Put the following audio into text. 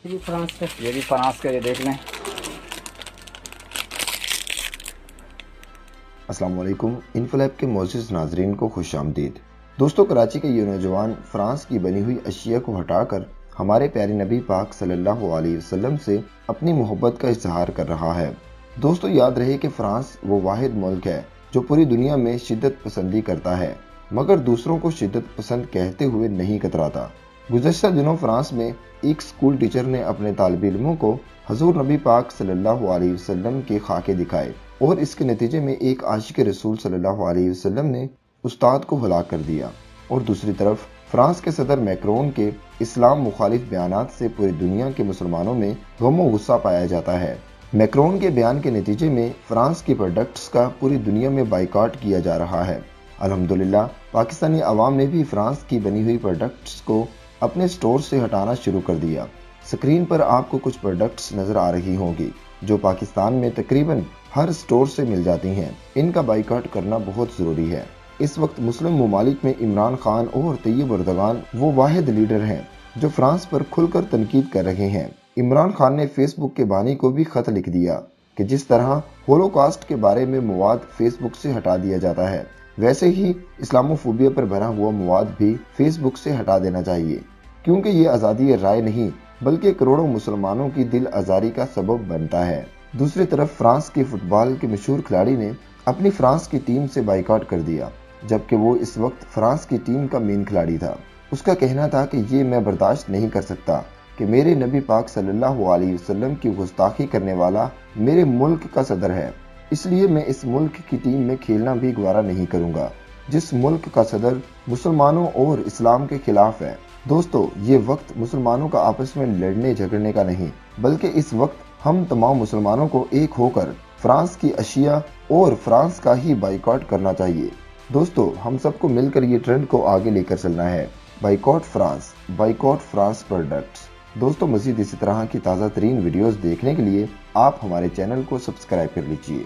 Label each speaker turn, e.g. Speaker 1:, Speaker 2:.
Speaker 1: ये फ्रांस का।
Speaker 2: ये भी फ्रांस का, ये देख लें।
Speaker 3: अस्सलाम वालेकुम। इन्फोलैब के मोअज़्ज़िज़ नाज़रीन को खुश आमदीद। दोस्तों, कराची का ये नौजवान फ्रांस की बनी हुई अशिया को हटाकर हमारे प्यारे नबी पाक सल्लल्लाहु अलैहि वसल्लम से अपनी मोहब्बत का इज़हार कर रहा है। दोस्तों, याद रहे कि फ्रांस वो वाहिद मुल्क है जो पूरी दुनिया में शिद्दत पसंदी करता है, मगर दूसरों को शिद्दत पसंद कहते हुए नहीं कतराता। गुज़श्ता दिनों फ्रांस में एक स्कूल टीचर ने अपने तालिब इल्मों को हजूर नबी पाक सल्लल्लाहु अलैहि वसल्लम के खाके दिखाए और इसके नतीजे में एक आशिक रसूल सल्लल्लाहु अलैहि वसल्लम ने उस्ताद को हलाक कर दिया। और दूसरी तरफ फ्रांस के सदर मैक्रोन के इस्लाम मुखालिफ बयानात से पूरी दुनिया के मुसलमानों में गम व गुस्सा पाया जाता है। मैक्रोन के बयान के नतीजे में फ्रांस के प्रोडक्ट्स का पूरी दुनिया में बाइकआउट किया जा रहा है। अल्हम्दुलिल्लाह, पाकिस्तानी अवाम ने भी फ्रांस की बनी हुई प्रोडक्ट्स को अपने स्टोर से हटाना शुरू कर दिया। स्क्रीन पर आपको कुछ प्रोडक्ट्स नजर आ रही होंगी जो पाकिस्तान में तकरीबन हर स्टोर से मिल जाती हैं। इनका बाइकआउट करना बहुत ज़रूरी है। इस वक्त मुस्लिम ममालिक में इमरान खान और तैयब एर्दोगान वो वाहिद लीडर हैं जो फ्रांस पर खुलकर तनकीद कर रहे हैं। इमरान खान ने फेसबुक के बानी को भी खत लिख दिया कि जिस तरह होलोकॉस्ट के बारे में मवाद फेसबुक से हटा दिया जाता है, वैसे ही इस्लामोफोबिया पर बना हुआ मवाद भी फेसबुक से हटा देना चाहिए, क्योंकि ये आज़ादी राय नहीं बल्कि करोड़ों मुसलमानों की दिल आज़ारी का सबब बनता है। दूसरी तरफ फ्रांस के फुटबॉल के मशहूर खिलाड़ी ने अपनी फ्रांस की टीम से बाइकआउट कर दिया, जबकि वो इस वक्त फ्रांस की टीम का मेन खिलाड़ी था। उसका कहना था कि ये मैं बर्दाश्त नहीं कर सकता कि मेरे नबी पाक सल्लल्लाहु अलैहि वसल्लम की गुस्ताखी करने वाला मेरे मुल्क का सदर है, इसलिए मैं इस मुल्क की टीम में खेलना भी गवारा नहीं करूंगा जिस मुल्क का सदर मुसलमानों और इस्लाम के खिलाफ है। दोस्तों, ये वक्त मुसलमानों का आपस में लड़ने झगड़ने का नहीं, बल्कि इस वक्त हम तमाम मुसलमानों को एक होकर फ्रांस की अशिया और फ्रांस का ही बाइकआउट करना चाहिए। दोस्तों, हम सबको मिलकर ये ट्रेंड को आगे लेकर चलना है। Boycott France products. दोस्तों, मज़ीद इसी तरह की ताज़ा तरीन वीडियोस देखने के लिए आप हमारे चैनल को सब्सक्राइब कर लीजिए।